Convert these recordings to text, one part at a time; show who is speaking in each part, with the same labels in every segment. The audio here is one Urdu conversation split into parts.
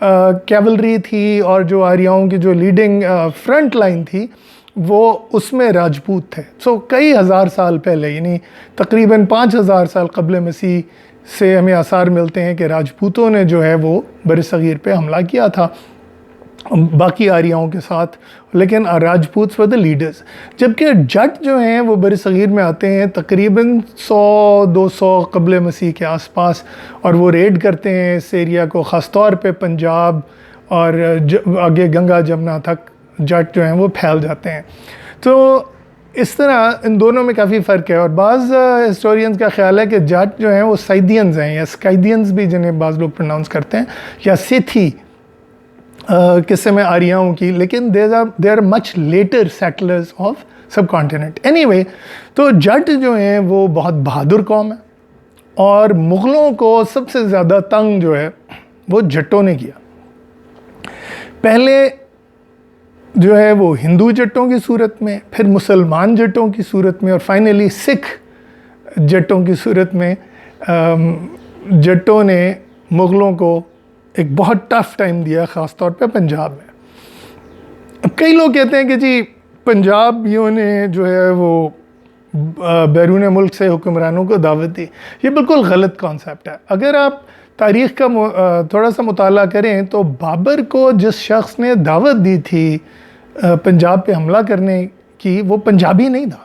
Speaker 1: کیولری تھی اور جو آریاؤں کی جو لیڈنگ فرنٹ لائن تھی وہ اس میں راجپوت تھے. سو کئی ہزار سال پہلے یعنی تقریباً 5000 سال قبل مسیح سے ہمیں آثار ملتے ہیں کہ راجپوتوں نے جو ہے وہ بر صغیر پہ حملہ کیا تھا باقی آریاؤں کے ساتھ, لیکن راجپوتس ور دا لیڈرز. جبکہ جٹ جو ہیں وہ بر صغیر میں آتے ہیں تقریباً 100-200 قبل مسیح کے آس پاس, اور وہ ریڈ کرتے ہیں اس ایریا کو, خاص طور پہ پنجاب اور آگے گنگا جمنا تک جٹ جو ہیں وہ پھیل جاتے ہیں. تو اس طرح ان دونوں میں کافی فرق ہے, اور بعض ہسٹورینز کا خیال ہے کہ جٹ جو ہیں وہ سائیدینز ہیں یا اسکائیدینز بھی جنہیں بعض لوگ پروناؤنس کرتے ہیں, یا سیتھی قسم ہے آریاؤں کی, لیکن they are much later settlers of subcontinent. Anyway, تو جٹ جو ہیں وہ بہت بہادر قوم ہے, اور مغلوں کو سب سے زیادہ تنگ جو ہے وہ جٹوں نے کیا. پہلے جو ہے وہ ہندو جٹوں کی صورت میں, پھر مسلمان جٹوں کی صورت میں, اور فائنلی سکھ جٹوں کی صورت میں جٹوں نے مغلوں کو ایک بہت ٹف ٹائم دیا, خاص طور پہ پنجاب میں. اب کئی لوگ کہتے ہیں کہ جی پنجابیوں نے جو ہے وہ بیرون ملک سے حکمرانوں کو دعوت دی. یہ بالکل غلط کانسیپٹ ہے. اگر آپ تاریخ کا تھوڑا سا مطالعہ کریں تو بابر کو جس شخص نے دعوت دی تھی پنجاب پہ حملہ کرنے کی, وہ پنجابی نہیں تھا,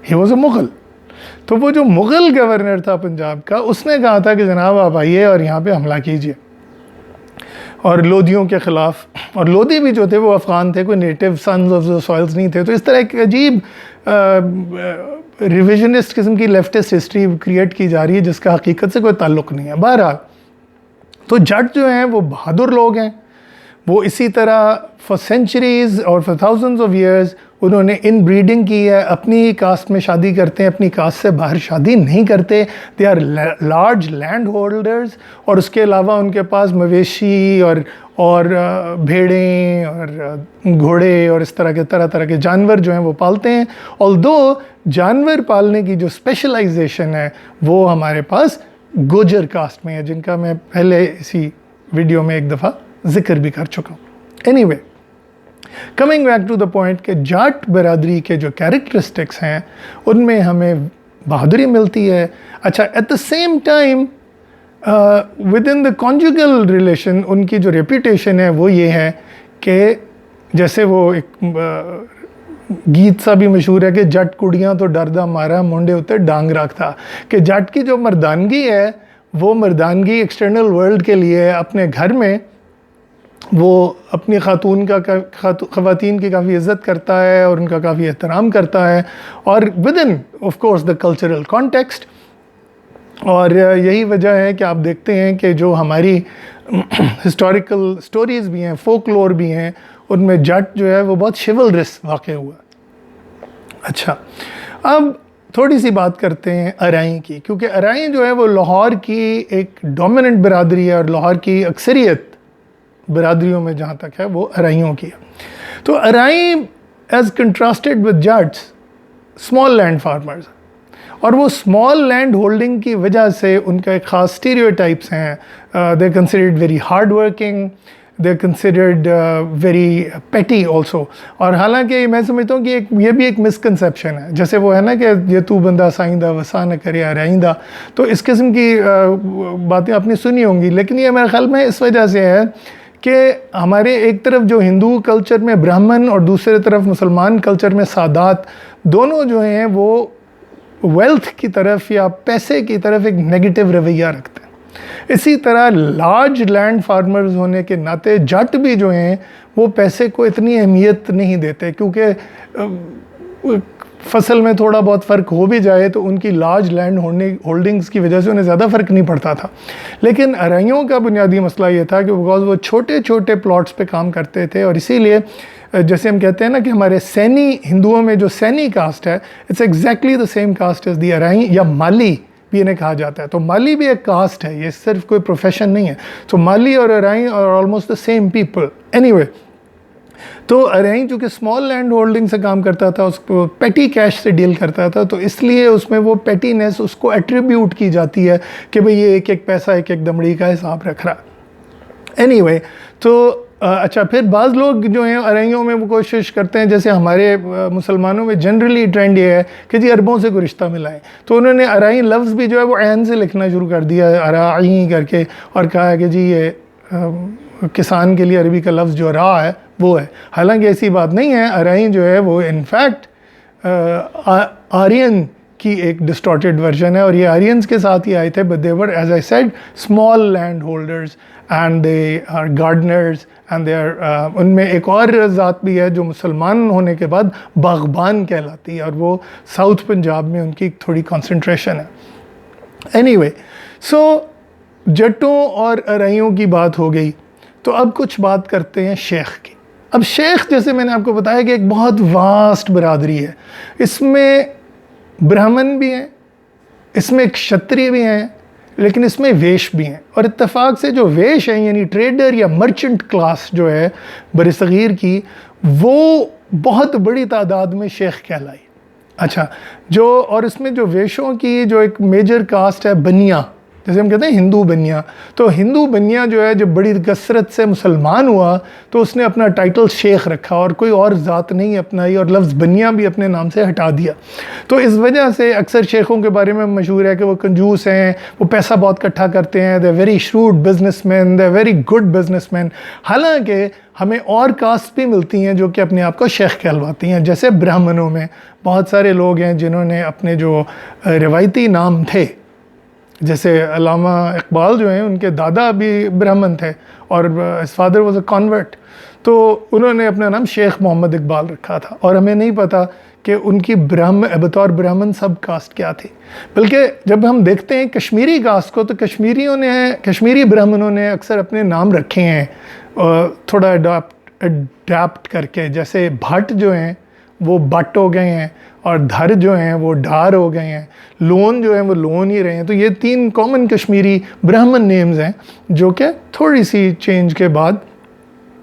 Speaker 1: ہی واز اے مغل. تو وہ جو مغل گورنر تھا پنجاب کا, اس نے کہا تھا کہ جناب آپ آئیے اور یہاں پہ حملہ کیجئے, اور لودھیوں کے خلاف. اور لودھی بھی جو تھے وہ افغان تھے, کوئی نیٹو سنز آف دا سوائلز نہیں تھے. تو اس طرح ایک عجیب ریویژنسٹ قسم کی لیفٹسٹ ہسٹری کریٹ کی جا رہی ہے جس کا حقیقت سے کوئی تعلق نہیں ہے. بہرحال تو جٹ جو ہیں وہ بہادر لوگ ہیں. وہ اسی طرح فار سینچریز اور فار تھاؤزنڈز آف ایئرز انہوں نے ان بریڈنگ کی ہے, اپنی ہی کاسٹ میں شادی کرتے ہیں, اپنی کاسٹ سے باہر شادی نہیں کرتے. They are large land holders, اور اس کے علاوہ ان کے پاس مویشی اور بھیڑیں اور گھوڑے اور اس طرح کے جانور جو ہیں وہ پالتے ہیں. آلدو جانور پالنے کی جو اسپیشلائزیشن ہے وہ ہمارے پاس گوجر کاسٹ میں ہے, جن کا میں پہلے اسی ویڈیو میں ایک دفعہ ذکر بھی کر چکا ہوں. Anyway, coming back to the point کہ جاٹ برادری کے جو کیریکٹرسٹکس ہیں ان میں ہمیں بہادری ملتی ہے. اچھا, at the same time with in the conjugal relation ان کی جو ریپوٹیشن ہے وہ یہ ہے کہ جیسے وہ ایک گیت سا بھی مشہور ہے کہ جٹ کڑیاں تو ڈردہ مارا منڈے ہوتے ڈانگ رکھتا, کہ جٹ کی جو مردانگی ہے وہ مردانگی ایکسٹرنل ورلڈ کے لیے اپنے گھر میں وہ اپنی خواتین کی کافی عزت کرتا ہے اور ان کا کافی احترام کرتا ہے, اور with in of course the cultural context. اور یہی وجہ ہے کہ آپ دیکھتے ہیں کہ جو ہماری ہسٹوریکل سٹوریز بھی ہیں, فوک لور بھی ہیں, ان میں جٹ جو ہے وہ بہت شیولرس واقع ہوا. اچھا, اب تھوڑی سی بات کرتے ہیں ارائیں کی, کیونکہ ارائیں جو ہے وہ لاہور کی ایک ڈومیننٹ برادری ہے, اور لاہور کی اکثریت برادریوں میں جہاں تک ہے وہ ارائیوں کی ہے. تو Arain as contrasted with Jats small land farmers, اور وہ اسمال لینڈ ہولڈنگ کی وجہ سے ان کا ایک خاص اسٹیریوٹائپس ہیں. They considered very hard working, they considered very پیٹی آلسو. اور حالانکہ میں سمجھتا ہوں کہ یہ بھی ایک مسکنسیپشن ہے, جیسے وہ ہے نا کہ یہ تو بندہ سائندہ وسا نہ کرے ارائندہ, تو اس قسم کی باتیں آپ نے سنی ہوں گی. لیکن یہ میرے خیال میں اس وجہ سے ہے کہ ہمارے ایک طرف جو ہندو کلچر میں برہمن اور دوسرے طرف مسلمان کلچر میں سادات, دونوں جو ہیں وہ ویلتھ کی طرف یا پیسے کی طرف ایک نیگیٹو رویہ رکھتے ہیں. اسی طرح لارج لینڈ فارمرز ہونے کے ناطے جٹ بھی جو ہیں وہ پیسے کو اتنی اہمیت نہیں دیتے, کیونکہ فصل میں تھوڑا بہت فرق ہو بھی جائے تو ان کی لارج لینڈ ہولڈنگز کی وجہ سے انہیں زیادہ فرق نہیں پڑتا تھا. لیکن ارائیوں کا بنیادی مسئلہ یہ تھا کہ بیکاز وہ چھوٹے چھوٹے پلاٹس پہ کام کرتے تھے, اور اسی لیے جیسے ہم کہتے ہیں نا کہ ہمارے سینی ہندوؤں میں جو سینی کاسٹ ہے it's exactly the same caste as the Arain, یا مالی بھی انہیں کہا جاتا ہے. تو مالی بھی ایک کاسٹ ہے, یہ صرف کوئی پروفیشن نہیں ہے. تو مالی اور ارائیں اور almost the same people. Any way, تو ارائیں چونکہ اسمال لینڈ ہولڈنگ سے کام کرتا تھا, اس کو پیٹی کیش سے ڈیل کرتا تھا, تو اس لیے اس میں وہ پیٹینس اس کو ایٹریبیوٹ کی جاتی ہے کہ بھئی یہ ایک ایک پیسہ ایک ایک دمڑی کا حساب رکھ رہا. anyway, تو اچھا پھر بعض لوگ جو ہیں ارائیوں میں وہ کوشش کرتے ہیں، جیسے ہمارے مسلمانوں میں جنرلی ٹرینڈ یہ ہے کہ جی عربوں سے کوئی رشتہ ملائیں، تو انہوں نے ارائی لفظ بھی جو ہے وہ عین سے لکھنا شروع کر دیا ارائی کر کے، اور کہا ہے کہ جی یہ کسان کے لیے عربی کا لفظ جو را ہے وہ ہے، حالانکہ ایسی بات نہیں ہے. ارائی جو ہے وہ انفیکٹ آرین کی ایک ڈسٹارٹیڈ ورژن ہے، اور یہ آرینز کے ساتھ ہی آئے تھے، but they were as I said small land holders and they are gardeners and they are ان میں ایک اور ذات بھی ہے جو مسلمان ہونے کے بعد باغبان کہلاتی ہے، اور وہ ساؤتھ پنجاب میں ان کی تھوڑی کنسنٹریشن ہے. اینی وے، سو جٹوں اور ارائیوں کی بات ہو گئی، تو اب کچھ بات کرتے ہیں شیخ کی. اب شیخ جیسے میں نے آپ کو بتایا کہ ایک بہت واسٹ برادری ہے، اس میں برہمن بھی ہیں، اس میں کشتری بھی ہیں، لیکن اس میں ویش بھی ہیں. اور اتفاق سے جو ویش ہیں یعنی ٹریڈر یا مرچنٹ کلاس جو ہے برصغیر کی، وہ بہت بڑی تعداد میں شیخ کہلائی. اچھا، اور اس میں جو ویشوں کی جو ایک میجر کاسٹ ہے بنیا، جیسے ہم کہتے ہیں ہندو بنیا، تو ہندو بنیا جو ہے جب بڑی کثرت سے مسلمان ہوا تو اس نے اپنا ٹائٹل شیخ رکھا اور کوئی اور ذات نہیں اپنائی، اور لفظ بنیا بھی اپنے نام سے ہٹا دیا. تو اس وجہ سے اکثر شیخوں کے بارے میں مشہور ہے کہ وہ کنجوس ہیں، وہ پیسہ بہت اکٹھا کرتے ہیں، they very shrewd businessmen, they very good businessmen. حالانکہ ہمیں اور کاسٹ بھی ملتی ہیں جو کہ اپنے آپ کو شیخ کہلواتی ہیں، جیسے برہمنوں میں بہت سارے لوگ ہیں جنہوں نے اپنے جو روایتی نام تھے، جیسے علامہ اقبال جو ہیں ان کے دادا بھی برہمن تھے اور his father was a convert، تو انہوں نے اپنا نام شیخ محمد اقبال رکھا تھا، اور ہمیں نہیں پتہ کہ ان کی بطور برہمن سب کاسٹ کیا تھی. بلکہ جب ہم دیکھتے ہیں کشمیری کاسٹ کو، تو کشمیری برہمنوں نے اکثر اپنے نام رکھے ہیں تھوڑا اڈاپٹ کر کے، جیسے بھٹ جو ہیں وہ بٹ ہو گئے ہیں، اور دھر جو ہیں وہ ڈار ہو گئے ہیں، لون جو ہیں وہ لون ہی رہے ہیں. تو یہ 3 کامن کشمیری برہمن نیمز ہیں جو کہ تھوڑی سی چینج کے بعد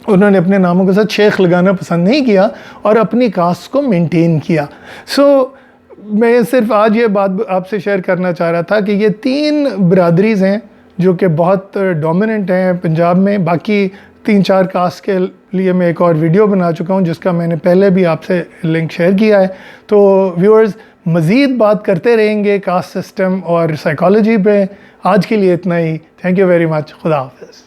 Speaker 1: انہوں نے اپنے ناموں کے ساتھ شیخ لگانا پسند نہیں کیا اور اپنی کاسٹ کو مینٹین کیا. میں صرف آج یہ بات آپ سے شیئر کرنا چاہ رہا تھا کہ یہ 3 برادریز ہیں جو کہ بہت ڈومیننٹ ہیں پنجاب میں. باقی 3-4 کاسٹ کے لیے میں ایک اور ویڈیو بنا چکا ہوں جس کا میں نے پہلے بھی آپ سے لنک شیئر کیا ہے. تو ویورز مزید بات کرتے رہیں گے کاسٹ سسٹم اور سائیکالوجی پہ. آج کے لیے اتنا ہی. Thank you very much. خدا حافظ.